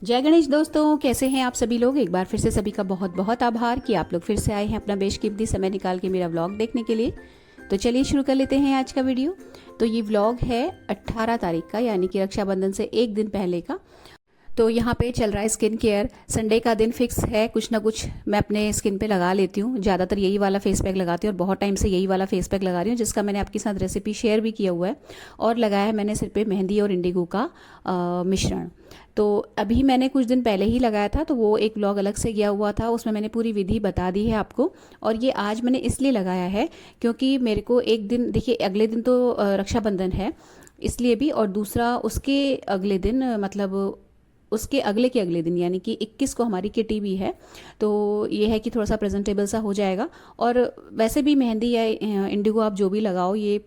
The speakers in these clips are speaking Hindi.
जय गणेश दोस्तों, कैसे हैं आप सभी लोग। एक बार फिर से सभी का बहुत बहुत आभार कि आप लोग फिर से आए हैं अपना बेशकीमती समय निकाल के मेरा व्लॉग देखने के लिए। तो चलिए शुरू कर लेते हैं आज का वीडियो। तो ये व्लॉग है 18 तारीख का, यानी कि रक्षाबंधन से एक दिन पहले का। तो यहाँ पे चल रहा है स्किन केयर। संडे का दिन फिक्स है, कुछ ना कुछ मैं अपने स्किन पे लगा लेती हूँ। ज़्यादातर यही वाला फेस पैक लगाती हूँ और बहुत टाइम से यही वाला फेस पैक लगा रही हूँ, जिसका मैंने आपके साथ रेसिपी शेयर भी किया हुआ है। और लगाया है मैंने सिर पे मेहंदी और इंडिगो का मिश्रण। तो अभी मैंने कुछ दिन पहले ही लगाया था, तो वो एक व्लॉग अलग से गया हुआ था, उसमें मैंने पूरी विधि बता दी है आपको। और ये आज मैंने इसलिए लगाया है क्योंकि मेरे को एक दिन, देखिए अगले दिन तो रक्षाबंधन है इसलिए भी, और दूसरा उसके अगले दिन मतलब उसके अगले के अगले दिन यानी कि 21 को हमारी किटी भी है। तो ये है कि थोड़ा सा प्रेजेंटेबल सा हो जाएगा। और वैसे भी मेहंदी या इंडिगो आप जो भी लगाओ, ये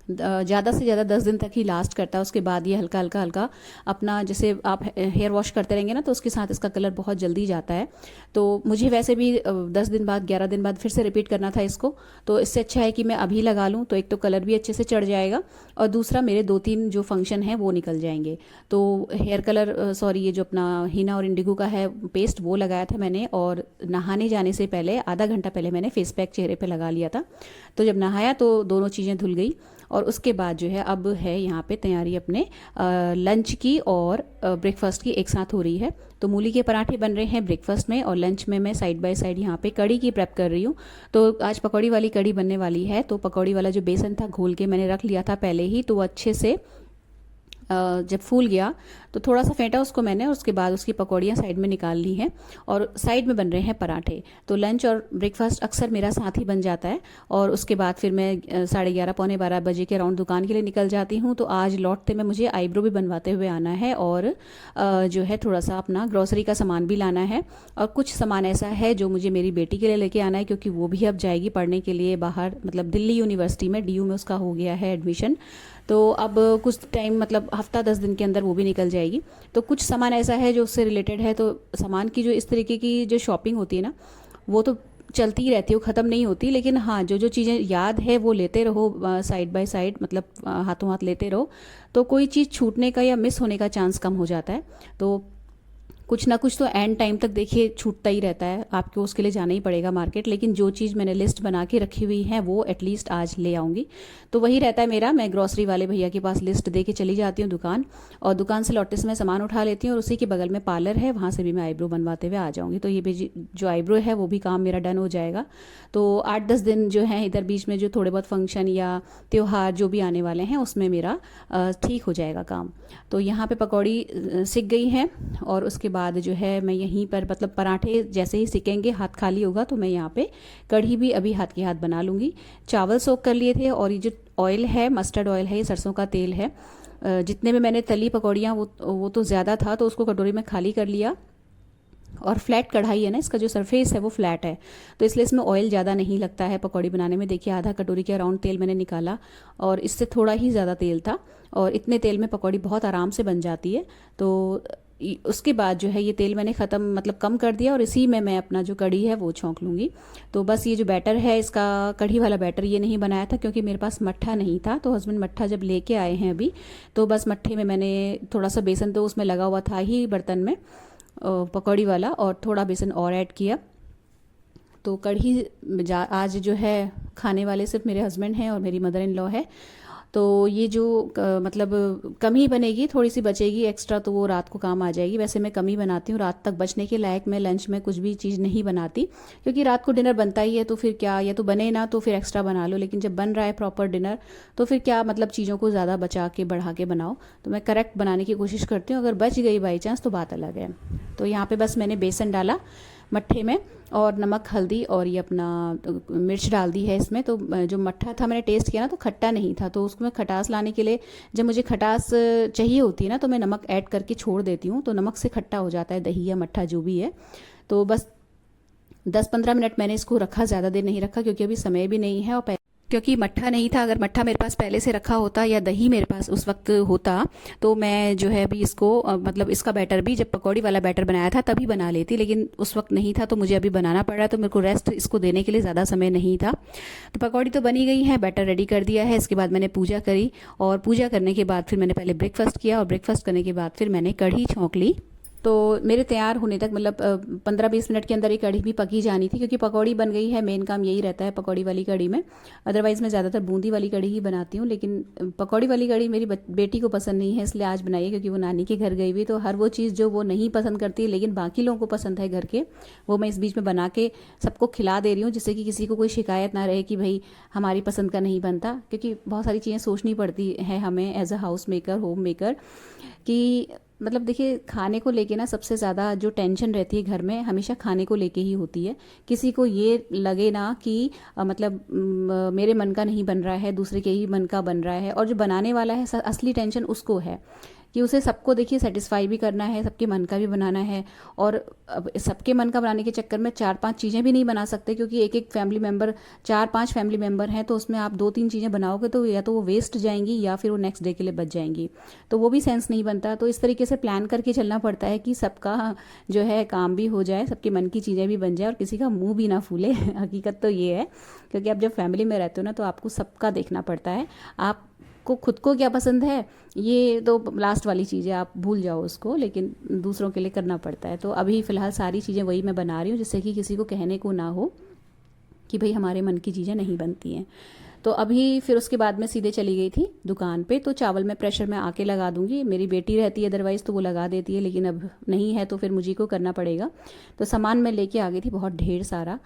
ज़्यादा से ज़्यादा 10 दिन तक ही लास्ट करता है। उसके बाद ये हल्का हल्का हल्का अपना, जैसे आप हेयर वॉश करते रहेंगे ना, तो उसके साथ इसका कलर बहुत जल्दी जाता है। तो मुझे वैसे भी 10 दिन बाद 11 दिन बाद फिर से रिपीट करना था इसको। तो इससे अच्छा है कि मैं अभी लगा लूँ, तो एक तो कलर भी अच्छे से चढ़ जाएगा और दूसरा मेरे 2-3 जो फंक्शन हैं वो निकल जाएंगे। तो हेयर कलर सॉरी, ये जो अपना हीना और इंडिगो का है पेस्ट, वो लगाया था मैंने। और नहाने जाने से पहले आधा घंटा पहले मैंने फेस पैक चेहरे पे लगा लिया था। तो जब नहाया तो दोनों चीज़ें धुल गई। और उसके बाद जो है अब है यहाँ पे तैयारी अपने लंच की और ब्रेकफास्ट की एक साथ हो रही है। तो मूली के पराठे बन रहे हैं ब्रेकफास्ट में, और लंच में मैं साइड बाय साइड यहाँ पे कड़ी की प्रेप कर रही हूँ। तो आज पकौड़ी वाली कड़ी बनने वाली है। तो पकौड़ी वाला जो बेसन था घोल के मैंने रख लिया था पहले ही, तो वो अच्छे से जब फूल गया तो थोड़ा सा फेंटा उसको मैंने, और उसके बाद उसकी पकौड़ियाँ साइड में निकाल ली हैं। और साइड में बन रहे हैं पराठे। तो लंच और ब्रेकफास्ट अक्सर मेरा साथ ही बन जाता है। और उसके बाद फिर मैं 11:30 पौने 12 बजे के अराउंड दुकान के लिए निकल जाती हूँ। तो आज लौटते में मुझे आईब्रो भी बनवाते हुए आना है, और जो है थोड़ा सा अपना ग्रॉसरी का सामान भी लाना है। और कुछ सामान ऐसा है जो मुझे मेरी बेटी के लिए लेके आना है, क्योंकि वो भी अब जाएगी पढ़ने के लिए बाहर, मतलब दिल्ली यूनिवर्सिटी में, DU में उसका हो गया है एडमिशन। तो अब कुछ टाइम, मतलब हफ्ता 10 दिन के अंदर वो भी निकल जाएगी। तो कुछ सामान ऐसा है जो उससे रिलेटेड है। तो सामान की जो इस तरीके की जो शॉपिंग होती है ना, वो तो चलती ही रहती है, वो ख़त्म नहीं होती। लेकिन हाँ, जो जो चीज़ें याद है वो लेते रहो साइड बाय साइड, मतलब हाथों हाथ लेते रहो। तो कोई चीज़ छूटने का या मिस होने का चांस कम हो जाता है। तो कुछ ना कुछ तो एंड टाइम तक देखिए छूटता ही रहता है, आपको उसके लिए जाना ही पड़ेगा मार्केट। लेकिन जो चीज़ मैंने लिस्ट बना के रखी हुई है वो एटलीस्ट आज ले आऊँगी। तो वही रहता है मेरा, मैं ग्रॉसरी वाले भैया के पास लिस्ट दे के चली जाती हूँ दुकान, और दुकान से लौटते समय सामान उठा लेती हूँ। और उसी के बगल में पार्लर है, वहाँ से भी मैं आईब्रो बनवाते हुए आ जाऊँगी। तो ये भी जो आईब्रो है वो भी काम मेरा डन हो जाएगा। तो 8-10 दिन जो है इधर बीच में जो थोड़े बहुत फंक्शन या त्यौहार जो भी आने वाले हैं उसमें मेरा ठीक हो जाएगा काम। तो यहाँ पे पकौड़ी सिक गई है, और उसके बाद जो है मैं यहीं पर, मतलब पराठे जैसे ही सिकेंगे, हाथ खाली होगा, तो मैं यहाँ पे कढ़ी भी अभी हाथ के हाथ बना लूँगी। चावल सोक कर लिए थे, और ये जो ऑयल है मस्टर्ड ऑयल है, ये सरसों का तेल है। जितने में मैंने तली पकौड़ियाँ वो तो ज़्यादा था, तो उसको कटोरी में खाली कर लिया। और फ्लैट कढ़ाई है ना, इसका जो सरफेस है वो फ्लैट है, तो इसलिए इसमें ऑयल ज़्यादा नहीं लगता है पकौड़ी बनाने में। देखिए आधा कटोरी के अराउंड तेल मैंने निकाला, और इससे थोड़ा ही ज़्यादा तेल था। और इतने तेल में पकौड़ी बहुत आराम से बन जाती है। तो उसके बाद जो है ये तेल मैंने ख़त्म, मतलब कम कर दिया, और इसी में मैं अपना जो कढ़ी है वो छौंक लूँगी। तो बस ये जो बैटर है इसका, कढ़ी वाला बैटर, ये नहीं बनाया था क्योंकि मेरे पास मट्ठा नहीं था। तो हस्बैंड मट्ठा जब लेके आए हैं अभी, तो बस मट्ठे में मैंने थोड़ा सा बेसन तो उसमें लगा हुआ था ही बर्तन में, पकौड़ी वाला, और थोड़ा बेसन और ऐड किया। तो कढ़ी आज जो है खाने वाले सिर्फ मेरे हस्बैंड हैं और मेरी मदर इन लॉ है। तो ये जो मतलब कम ही बनेगी, थोड़ी सी बचेगी एक्स्ट्रा, तो वो रात को काम आ जाएगी। वैसे मैं कम ही बनाती हूँ, रात तक बचने के लायक मैं लंच में कुछ भी चीज़ नहीं बनाती, क्योंकि रात को डिनर बनता ही है। तो फिर क्या, या तो बने ना तो फिर एक्स्ट्रा बना लो, लेकिन जब बन रहा है प्रॉपर डिनर तो फिर क्या मतलब चीज़ों को ज़्यादा बचा के बढ़ा के बनाओ। तो मैं करेक्ट बनाने की कोशिश करती हूँ, अगर बच गई बाई चांस तो बात अलग है। तो यहाँ पे बस मैंने बेसन डाला मट्ठे में, और नमक हल्दी और ये अपना मिर्च डाल दी है इसमें। तो जो मट्ठा था मैंने टेस्ट किया ना, तो खट्टा नहीं था। तो उसको मैं खटास लाने के लिए, जब मुझे खटास चाहिए होती है ना, तो मैं नमक ऐड करके छोड़ देती हूँ, तो नमक से खट्टा हो जाता है दही या मट्ठा जो भी है। तो बस 10-15 मिनट मैंने इसको रखा, ज़्यादा देर नहीं रखा, क्योंकि अभी समय भी नहीं है। और क्योंकि मट्ठा नहीं था, अगर मट्ठा मेरे पास पहले से रखा होता या दही मेरे पास उस वक्त होता, तो मैं जो है अभी इसको मतलब इसका बैटर भी, जब पकौड़ी वाला बैटर बनाया था तभी बना लेती। लेकिन उस वक्त नहीं था, तो मुझे अभी बनाना पड़ रहा, तो मेरे को रेस्ट इसको देने के लिए ज़्यादा समय नहीं था। तो पकौड़ी तो बनी गई है, बैटर रेडी कर दिया है। इसके बाद मैंने पूजा करी, और पूजा करने के बाद फिर मैंने पहले ब्रेकफास्ट किया, और ब्रेकफास्ट करने के बाद फिर मैंने कढ़ी छौंक ली। तो मेरे तैयार होने तक मतलब 15-20 मिनट के अंदर ये कढ़ी भी पकी जानी थी, क्योंकि पकौड़ी बन गई है। मेन काम यही रहता है पकौड़ी वाली कढ़ी में। अदरवाइज़ मैं ज़्यादातर बूंदी वाली कढ़ी ही बनाती हूँ, लेकिन पकौड़ी वाली कढ़ी मेरी बेटी को पसंद नहीं है, इसलिए आज बनाई है, क्योंकि वो नानी के घर गई हुई। तो हर वो चीज़ जो वो नहीं पसंद करती लेकिन बाकी लोगों को पसंद है घर के, वो मैं इस बीच में बना के सबको खिला दे रही हूँ, जिससे कि किसी को कोई शिकायत ना रहे कि भाई हमारी पसंद का नहीं बनता। क्योंकि बहुत सारी चीज़ें सोचनी पड़ती है हमें as a house maker, home maker, कि मतलब देखिए खाने को लेके ना सबसे ज़्यादा जो टेंशन रहती है घर में हमेशा खाने को लेके ही होती है। किसी को ये लगे ना कि मतलब मेरे मन का नहीं बन रहा है, दूसरे के ही मन का बन रहा है। और जो बनाने वाला है असली टेंशन उसको है कि उसे सबको देखिए सेटिस्फाई भी करना है, सबके मन का भी बनाना है। और अब सबके मन का बनाने के चक्कर में 4-5 चीज़ें भी नहीं बना सकते, क्योंकि एक एक फैमिली मेम्बर 4-5 फैमिली मेम्बर हैं, तो उसमें आप 2-3 चीज़ें बनाओगे तो या तो वो वेस्ट जाएंगी या फिर वो नेक्स्ट डे के लिए बच जाएंगी, तो वो भी सेंस नहीं बनता। तो इस तरीके से प्लान करके चलना पड़ता है कि सबका जो है काम भी हो जाए, सबके मन की चीज़ें भी बन जाए और किसी का मुँह भी ना फूले। हकीकत तो ये है, क्योंकि आप जब फैमिली में रहते हो ना तो आपको सबका देखना पड़ता है। आप को खुद को क्या पसंद है ये तो लास्ट वाली चीज़ है, आप भूल जाओ उसको, लेकिन दूसरों के लिए करना पड़ता है। तो अभी फ़िलहाल सारी चीज़ें वही मैं बना रही हूँ, जिससे कि किसी को कहने को ना हो कि भाई हमारे मन की चीज़ें नहीं बनती हैं। तो अभी फिर उसके बाद मैं सीधे चली गई थी दुकान पे। तो चावल में प्रेशर में आके लगा दूंगी, मेरी बेटी रहती है अदरवाइज़ तो वो लगा देती है, लेकिन अब नहीं है तो फिर मुझे को करना पड़ेगा। तो सामान मैं लेके आ गई थी बहुत ढेर सारा।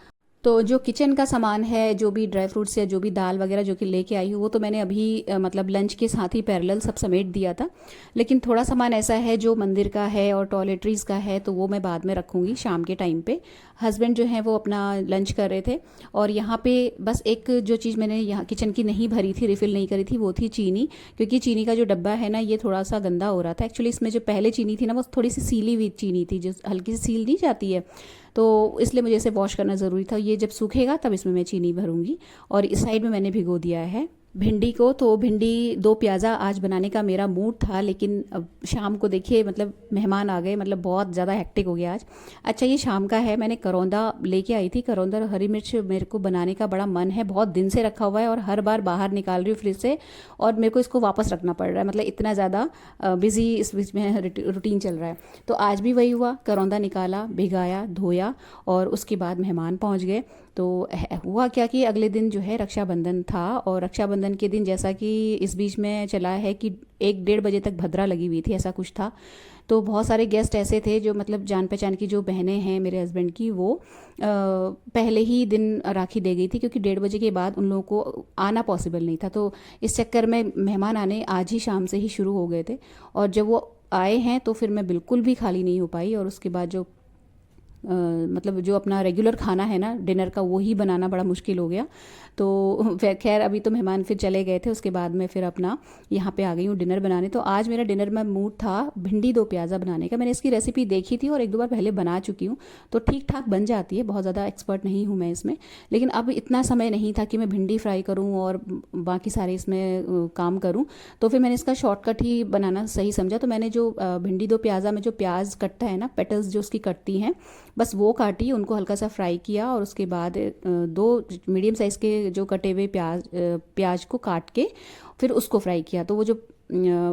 तो जो किचन का सामान है, जो भी ड्राई फ्रूट्स या जो भी दाल वगैरह जो कि लेके आई हूँ, वो तो मैंने अभी मतलब लंच के साथ ही पैरेलल सब समेट दिया था। लेकिन थोड़ा सामान ऐसा है जो मंदिर का है और टॉयलेटरीज़ का है, तो वो मैं बाद में रखूँगी शाम के टाइम पे। हस्बैंड जो है वो अपना लंच कर रहे थे, और यहाँ पे बस एक जो चीज़ मैंने यहाँ किचन की नहीं भरी थी, रिफ़िल नहीं करी थी, वो थी चीनी। क्योंकि चीनी का जो डब्बा है ना, ये थोड़ा सा गंदा हो रहा था। एक्चुअली इसमें जो पहले चीनी थी ना, वो थोड़ी सी सीली हुई चीनी थी, जो हल्की सी सील नहीं जाती है, तो इसलिए मुझे इसे वॉश करना ज़रूरी था। ये जब सूखेगा तब इसमें मैं चीनी भरूंगी। और इस साइड में मैंने भिगो दिया है भिंडी को। तो भिंडी 2 प्याज़ा आज बनाने का मेरा मूड था, लेकिन अब शाम को देखिए मतलब मेहमान आ गए, मतलब बहुत ज़्यादा हेक्टिक हो गया आज। अच्छा ये शाम का है, मैंने करौंदा लेके आई थी। करौंदा और हरी मिर्च मेरे को बनाने का बड़ा मन है, बहुत दिन से रखा हुआ है और हर बार बाहर निकाल रही हूँ फ्रिज से, और मेरे को इसको वापस रखना पड़ रहा है, मतलब इतना ज़्यादा बिजी इस बीच में रूटीन चल रहा है। तो आज भी वही हुआ, करौंदा निकाला, भिगाया, धोया, और उसके बाद मेहमान पहुँच गए। तो हुआ क्या कि अगले दिन जो है रक्षाबंधन था, और रक्षाबंधन के दिन जैसा कि इस बीच में चला है कि 1-1:30 बजे तक भद्रा लगी हुई थी, ऐसा कुछ था। तो बहुत सारे गेस्ट ऐसे थे जो मतलब जान पहचान की जो बहनें हैं मेरे हस्बैंड की, वो पहले ही दिन राखी दे गई थी, क्योंकि 1:30 बजे के बाद उन लोगों को आना पॉसिबल नहीं था। तो इस चक्कर में मेहमान आने आज ही शाम से ही शुरू हो गए थे, और जब वो आए हैं तो फिर मैं बिल्कुल भी खाली नहीं हो पाई। और उसके बाद जो मतलब जो अपना रेगुलर खाना है ना डिनर का, वो ही बनाना बड़ा मुश्किल हो गया। तो खैर अभी तो मेहमान फिर चले गए थे, उसके बाद मैं फिर अपना यहाँ पे आ गई हूँ डिनर बनाने। तो आज मेरा डिनर में मूड था भिंडी 2 प्याज़ा बनाने का। मैंने इसकी रेसिपी देखी थी और 1-2 बार पहले बना चुकी हूँ, तो ठीक ठाक बन जाती है, बहुत ज़्यादा एक्सपर्ट नहीं हूँ मैं इसमें। लेकिन अब इतना समय नहीं था कि मैं भिंडी फ्राई करूँ और बाकी सारे इसमें काम करूँ, तो फिर मैंने इसका शॉर्टकट ही बनाना सही समझा। तो मैंने जो भिंडी 2 प्याज़ा में जो प्याज कटता है ना, पेटल्स जो उसकी कटती हैं, बस वो काटी, उनको हल्का सा फ्राई किया, और उसके बाद 2 मीडियम साइज़ के जो कटे हुए प्याज को काट के फिर उसको फ्राई किया। तो वो जो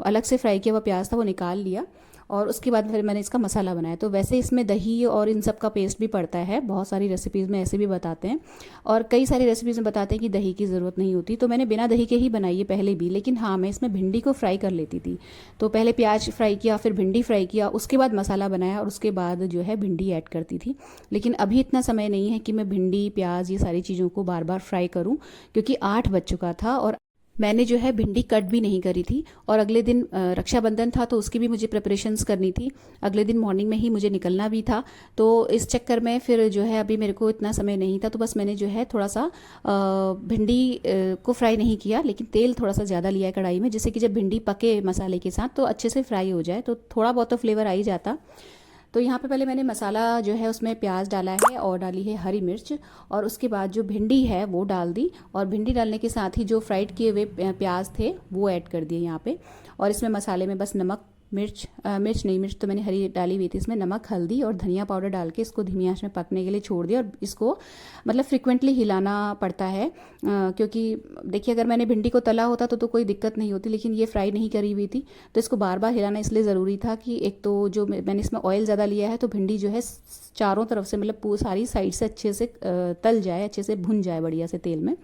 अलग से फ्राई किया हुआ प्याज था वो निकाल लिया, और उसके बाद फिर मैंने इसका मसाला बनाया। तो वैसे इसमें दही और इन सब का पेस्ट भी पड़ता है, बहुत सारी रेसिपीज़ में ऐसे भी बताते हैं, और कई सारी रेसिपीज़ में बताते हैं कि दही की ज़रूरत नहीं होती। तो मैंने बिना दही के ही बनाई है पहले भी, लेकिन हाँ मैं इसमें भिंडी को फ्राई कर लेती थी। तो पहले प्याज फ्राई किया, फिर भिंडी फ्राई किया, उसके बाद मसाला बनाया, और उसके बाद जो है भिंडी ऐड करती थी। लेकिन अभी इतना समय नहीं है कि मैं भिंडी प्याज ये सारी चीज़ों को बार बार फ्राई करूँ, क्योंकि 8 बज चुका था और मैंने जो है भिंडी कट भी नहीं करी थी। और अगले दिन रक्षाबंधन था, तो उसकी भी मुझे प्रिपरेशंस करनी थी, अगले दिन मॉर्निंग में ही मुझे निकलना भी था। तो इस चक्कर में फिर जो है अभी मेरे को इतना समय नहीं था, तो बस मैंने जो है थोड़ा सा भिंडी को फ्राई नहीं किया, लेकिन तेल थोड़ा सा ज़्यादा लिया है कढ़ाई में, जिससे कि जब भिंडी पके मसाले के साथ तो अच्छे से फ्राई हो जाए, तो थोड़ा बहुत तो फ्लेवर आ ही जाता। तो यहाँ पे पहले मैंने मसाला जो है उसमें प्याज डाला है और डाली है हरी मिर्च, और उसके बाद जो भिंडी है वो डाल दी, और भिंडी डालने के साथ ही जो फ्राइड किए हुए प्याज थे वो ऐड कर दिए यहाँ पे। और इसमें मसाले में बस नमक, मिर्च तो मैंने हरी डाली हुई थी, इसमें नमक, हल्दी और धनिया पाउडर डाल के इसको धीमी आंच में पकने के लिए छोड़ दिया। और इसको मतलब फ्रिक्वेंटली हिलाना पड़ता है, क्योंकि देखिए अगर मैंने भिंडी को तला होता तो कोई दिक्कत नहीं होती, लेकिन ये फ्राई नहीं करी हुई थी तो इसको बार बार हिलाना इसलिए ज़रूरी था कि एक तो जो मैंने इसमें ऑयल ज़्यादा लिया है तो भिंडी जो है चारों तरफ से मतलब सारी साइड से अच्छे से तल जाए, अच्छे से भुन जाए बढ़िया से तेल में।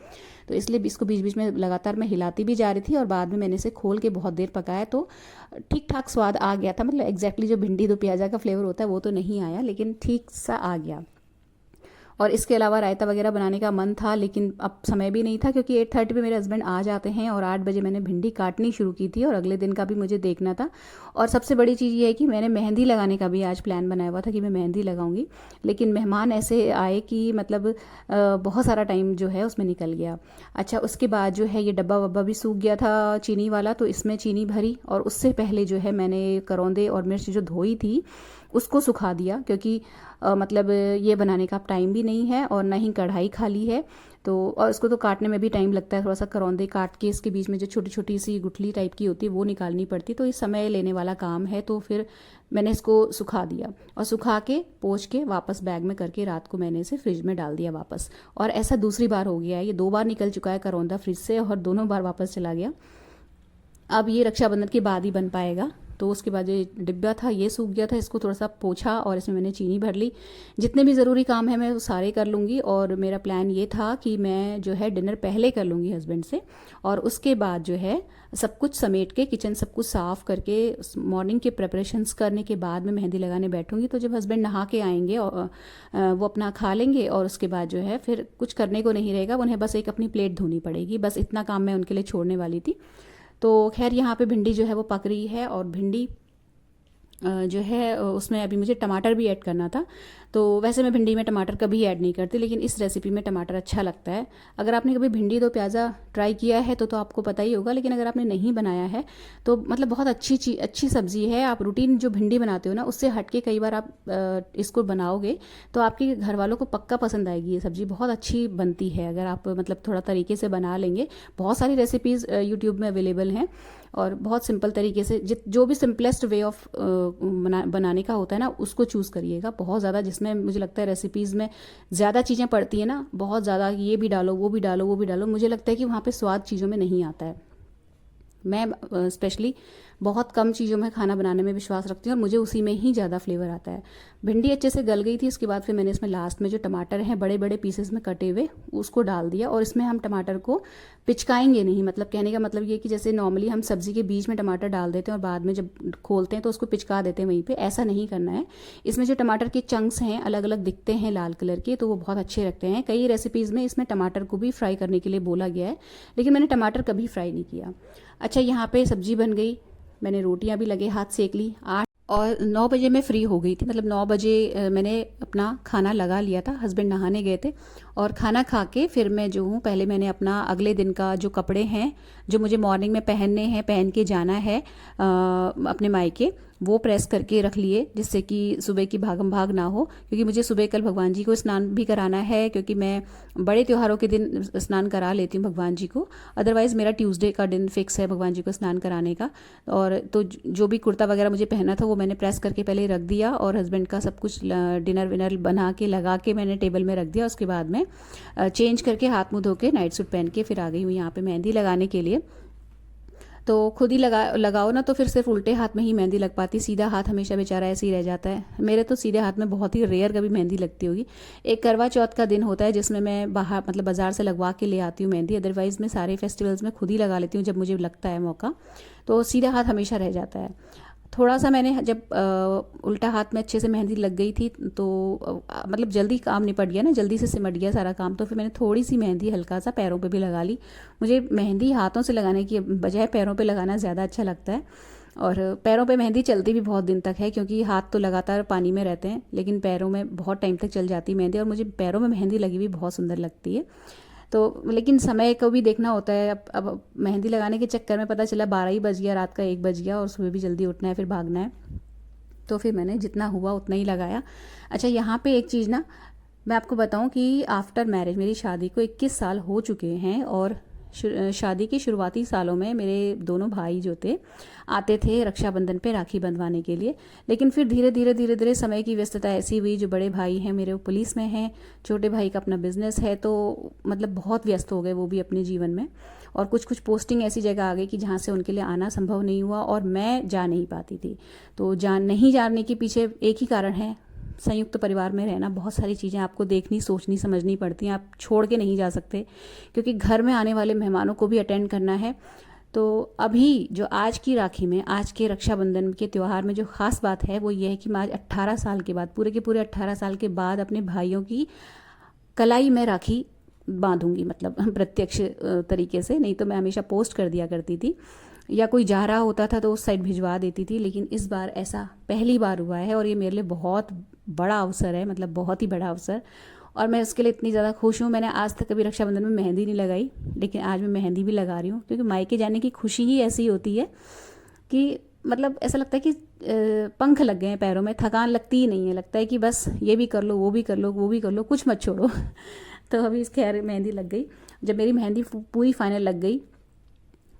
तो इसलिए इसको बीच बीच में लगातार मैं हिलाती भी जा रही थी और बाद में मैंने इसे खोल के बहुत देर पकाया तो ठीक ठाक स्वाद आ गया था। मतलब एग्जैक्टली जो भिंडी दो प्याजा का फ्लेवर होता है वो तो नहीं आया, लेकिन ठीक सा आ गया। और इसके अलावा रायता वगैरह बनाने का मन था, लेकिन अब समय भी नहीं था क्योंकि 8:30 पे मेरे हस्बैंड आ जाते हैं और 8 बजे मैंने भिंडी काटनी शुरू की थी और अगले दिन का भी मुझे देखना था। और सबसे बड़ी चीज़ ये है कि मैंने मेहंदी लगाने का भी आज प्लान बनाया हुआ था कि मैं मेहंदी लगाऊंगी, लेकिन मेहमान ऐसे आए कि मतलब बहुत सारा टाइम जो है उसमें निकल गया। अच्छा, उसके बाद जो है ये डब्बा वब्बा भी सूख गया था चीनी वाला, तो इसमें चीनी भरी और उससे पहले जो है मैंने करौंदे और मिर्च जो धोई थी उसको सुखा दिया, क्योंकि मतलब ये बनाने का टाइम भी नहीं है और ना ही कढ़ाई खाली है, तो और इसको तो काटने में भी टाइम लगता है। थोड़ा सा करौंदे काट के इसके बीच में जो छोटी छोटी सी गुठली टाइप की होती है वो निकालनी पड़ती, तो ये समय लेने वाला काम है। तो फिर मैंने इसको सुखा दिया और सुखा के पोंछ के वापस बैग में करके रात को मैंने इसे फ्रिज में डाल दिया वापस। और ऐसा दूसरी बार हो गया है, ये 2 बार निकल चुका है करौंदा फ्रिज से और दोनों बार वापस चला गया। अब ये रक्षाबंधन के बाद ही बन पाएगा। तो उसके बाद जो डिब्बा था ये सूख गया था, इसको थोड़ा सा पोंछा और इसमें मैंने चीनी भर ली। जितने भी ज़रूरी काम है मैं वो सारे कर लूँगी और मेरा प्लान ये था कि मैं जो है डिनर पहले कर लूँगी हस्बैंड से और उसके बाद जो है सब कुछ समेट के किचन सब कुछ साफ़ करके मॉर्निंग के प्रिपरेशंस करने के बाद मैं मेहंदी लगाने बैठूंगी। तो जब हस्बैंड नहा के आएंगे और वो अपना खा लेंगे और उसके बाद जो है फिर कुछ करने को नहीं रहेगा, उन्हें बस एक अपनी प्लेट धोनी पड़ेगी, बस इतना काम मैं उनके लिए छोड़ने वाली थी। तो खैर यहाँ पे भिंडी जो है वो पक रही है और भिंडी जो है उसमें अभी मुझे टमाटर भी ऐड करना था। तो वैसे मैं भिंडी में टमाटर कभी ऐड नहीं करती, लेकिन इस रेसिपी में टमाटर अच्छा लगता है। अगर आपने कभी भिंडी दो प्याज़ा ट्राई किया है तो आपको पता ही होगा, लेकिन अगर आपने नहीं बनाया है तो मतलब बहुत अच्छी सब्ज़ी है। आप रूटीन जो भिंडी बनाते हो ना उससे हट के कई बार आप इसको बनाओगे तो आपके घर वालों को पक्का पसंद आएगी। ये सब्ज़ी बहुत अच्छी बनती है अगर आप मतलब थोड़ा तरीके से बना लेंगे। बहुत सारी रेसिपीज़ यूट्यूब में अवेलेबल हैं और बहुत सिंपल तरीके से जो भी सिंपलेस्ट वे ऑफ बनाने का होता है ना उसको चूज़ करिएगा। बहुत ज़्यादा जिसमें मुझे लगता है रेसिपीज़ में ज़्यादा चीज़ें पड़ती हैं ना, बहुत ज़्यादा ये भी डालो वो भी डालो वो भी डालो, मुझे लगता है कि वहाँ पे स्वाद चीज़ों में नहीं आता है। मैं स्पेशली बहुत कम चीज़ों में खाना बनाने में विश्वास रखती हूँ और मुझे उसी में ही ज़्यादा फ्लेवर आता है। भिंडी अच्छे से गल गई थी, उसके बाद फिर मैंने इसमें लास्ट में जो टमाटर हैं बड़े बड़े पीसेस में कटे हुए उसको डाल दिया। और इसमें हम टमाटर को पिचकाएंगे नहीं, मतलब कहने का मतलब ये कि जैसे नॉर्मली हम सब्जी के बीच में टमाटर डाल देते हैं और बाद में जब खोलते हैं तो उसको पिचका देते हैं वहीं पर, ऐसा नहीं करना है। इसमें जो टमाटर के चंक्स हैं अलग अलग दिखते हैं लाल कलर के, तो वो बहुत अच्छे लगते हैं। कई रेसिपीज़ में इसमें टमाटर को भी फ्राई करने के लिए बोला गया है, लेकिन मैंने टमाटर कभी फ्राई नहीं किया। अच्छा, यहाँ पे सब्जी बन गई, मैंने रोटियां भी लगे हाथ सेक ली। 8 और 9 बजे मैं फ्री हो गई थी, मतलब 9 बजे मैंने अपना खाना लगा लिया था। हस्बैंड नहाने गए थे और खाना खा के फिर मैं जो हूँ पहले मैंने अपना अगले दिन का जो कपड़े हैं जो मुझे मॉर्निंग में पहनने हैं, पहन के जाना है अपने मायके, वो प्रेस करके रख लिए जिससे कि सुबह की भागम भाग ना हो। क्योंकि मुझे सुबह कल भगवान जी को स्नान भी कराना है, क्योंकि मैं बड़े त्योहारों के दिन स्नान करा लेती हूँ भगवान जी को, अदरवाइज़ मेरा ट्यूसडे का दिन फिक्स है भगवान जी को स्नान कराने का। और तो जो भी कुर्ता वगैरह मुझे पहना था वो मैंने प्रेस करके पहले रख दिया और हस्बैंड का सब कुछ डिनर विनर बना के लगा के मैंने टेबल में रख दिया। उसके बाद में चेंज करके हाथ मुँह धो के नाइट सूट पहन के फिर आ गई हूँ यहाँ पे मेहंदी लगाने के लिए। तो खुद ही लगाओ ना तो फिर सिर्फ उल्टे हाथ में ही मेहंदी लग पाती, सीधा हाथ हमेशा बेचारा ऐसे ही रह जाता है। मेरे तो सीधे हाथ में बहुत ही रेयर कभी मेहंदी लगती होगी। एक करवा चौथ का दिन होता है जिसमें मैं बाहर मतलब बाज़ार से लगवा के ले आती हूँ मेहंदी, अदरवाइज़ मैं सारे फेस्टिवल्स में खुद ही लगा लेती हूँ जब मुझे लगता है मौका। तो सीधा हाथ हमेशा रह जाता है। थोड़ा सा मैंने जब उल्टा हाथ में अच्छे से मेहंदी लग गई थी तो मतलब जल्दी काम निपट गया ना, जल्दी से सिमट गया सारा काम, तो फिर मैंने थोड़ी सी मेहंदी हल्का सा पैरों पे भी लगा ली। मुझे मेहंदी हाथों से लगाने की बजाय पैरों पे लगाना ज़्यादा अच्छा लगता है। और पैरों पे मेहंदी चलती भी बहुत दिन तक है, क्योंकि हाथ तो लगातार पानी में रहते हैं लेकिन पैरों में बहुत टाइम तक चल जाती है मेहंदी, और मुझे पैरों में मेहंदी लगी हुई बहुत सुंदर लगती है। तो लेकिन समय को भी देखना होता है। अब मेहंदी लगाने के चक्कर में पता चला 12 ही बज गया, रात का 1 बज गया और सुबह भी जल्दी उठना है, फिर भागना है। तो फिर मैंने जितना हुआ उतना ही लगाया। अच्छा, यहाँ पे एक चीज़ ना मैं आपको बताऊं कि आफ्टर मैरिज मेरी शादी को 21 साल हो चुके हैं और शादी के शुरुआती सालों में मेरे दोनों भाई जो थे आते थे रक्षाबंधन पे राखी बंधवाने के लिए, लेकिन फिर धीरे धीरे समय की व्यस्तता ऐसी हुई। जो बड़े भाई हैं मेरे वो पुलिस में हैं, छोटे भाई का अपना बिजनेस है, तो मतलब बहुत व्यस्त हो गए वो भी अपने जीवन में। और कुछ पोस्टिंग ऐसी जगह आ गई कि जहाँ से उनके लिए आना संभव नहीं हुआ और मैं जा नहीं पाती थी। तो नहीं जाने के पीछे एक ही कारण है, संयुक्त परिवार में रहना। बहुत सारी चीज़ें आपको देखनी, सोचनी, समझनी पड़ती हैं। आप छोड़ के नहीं जा सकते क्योंकि घर में आने वाले मेहमानों को भी अटेंड करना है। तो अभी जो आज की राखी में, आज के रक्षाबंधन के त्यौहार में जो ख़ास बात है वो ये है कि मैं आज 18 साल के बाद, पूरे के पूरे 18 साल के बाद अपने भाइयों की कलाई में राखी बांधूंगी, मतलब प्रत्यक्ष तरीके से। नहीं तो मैं हमेशा पोस्ट कर दिया करती थी या कोई जा रहा होता था तो उस साइड भिजवा देती थी, लेकिन इस बार ऐसा पहली बार हुआ है और ये मेरे लिए बहुत बड़ा अवसर है, मतलब बहुत ही बड़ा अवसर। और मैं इसके लिए इतनी ज़्यादा खुश हूँ। मैंने आज तक कभी रक्षाबंधन में मेहंदी नहीं लगाई, लेकिन आज मैं मेहंदी भी लगा रही हूँ क्योंकि मायके जाने की खुशी ही ऐसी होती है कि मतलब ऐसा लगता है कि पंख लग गए हैं पैरों में, थकान लगती ही नहीं है। लगता है कि बस ये भी कर लो, वो भी कर लो, वो भी कर लो, कुछ मत छोड़ो। तो अभी इसके मेहंदी लग गई। जब मेरी मेहंदी पूरी फाइनल लग गई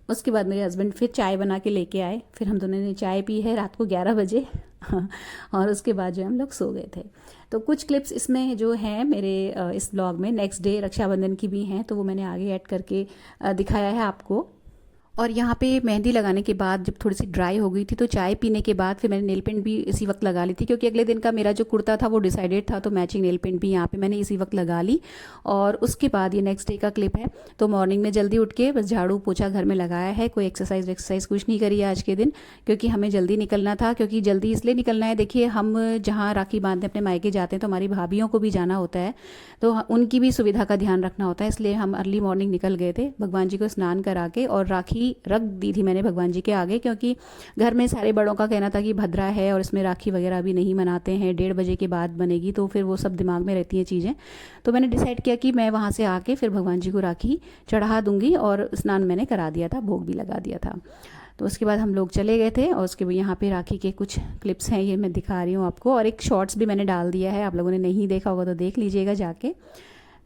उसके बाद मेरे हस्बैंड फिर चाय बना के लेके आए, फिर हम दोनों ने चाय पी है रात को 11 बजे। और उसके बाद जो हम लोग सो गए थे। तो कुछ क्लिप्स इसमें जो हैं मेरे इस ब्लॉग में नेक्स्ट डे रक्षाबंधन की भी हैं, तो वो मैंने आगे ऐड करके दिखाया है आपको। और यहाँ पे मेहंदी लगाने के बाद जब थोड़ी सी ड्राई हो गई थी तो चाय पीने के बाद फिर मैंने नेल पेंट भी इसी वक्त लगा ली थी क्योंकि अगले दिन का मेरा जो कुर्ता था वो डिसाइडेड था, तो मैचिंग नेल पेंट भी यहाँ पे मैंने इसी वक्त लगा ली। और उसके बाद ये नेक्स्ट डे का क्लिप है। तो मॉर्निंग में जल्दी उठ के बस झाड़ू पोछा घर में लगाया है, कोई एक्सरसाइज कुछ नहीं करी है आज के दिन क्योंकि हमें जल्दी निकलना था। क्योंकि जल्दी इसलिए निकलना है, देखिए हम जहाँ राखी बांधने अपने मायके जाते हैं तो हमारी भाभियों को भी जाना होता है, तो उनकी भी सुविधा का ध्यान रखना होता है, इसलिए हम अर्ली मॉर्निंग निकल गए थे। भगवान जी को स्नान करा के और राखी रख दी थी मैंने भगवान जी के आगे, क्योंकि घर में सारे बड़ों का कहना था कि भद्रा है और इसमें राखी वगैरह भी नहीं मनाते हैं, 1:30 बजे के बाद बनेगी, तो फिर वो सब दिमाग में रहती हैं चीज़ें। तो मैंने डिसाइड किया कि मैं वहाँ से आके फिर भगवान जी को राखी चढ़ा दूंगी और स्नान मैंने करा दिया था, भोग भी लगा दिया था। तो उसके बाद हम लोग चले गए थे और उसके बाद यहाँ पे राखी के कुछ क्लिप्स हैं, ये मैं दिखा रही हूँ आपको, और एक शॉर्ट्स भी मैंने डाल दिया है, आप लोगों ने नहीं देखा होगा तो देख लीजिएगा जाके।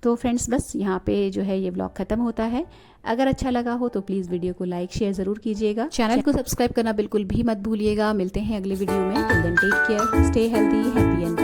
तो फ्रेंड्स बस यहाँ पे जो है ये व्लॉग ख़त्म होता है। अगर अच्छा लगा हो तो प्लीज़ वीडियो को लाइक शेयर ज़रूर कीजिएगा, चैनल को सब्सक्राइब करना बिल्कुल भी मत भूलिएगा। मिलते हैं अगले वीडियो में। Till then take care, stay healthy, happy and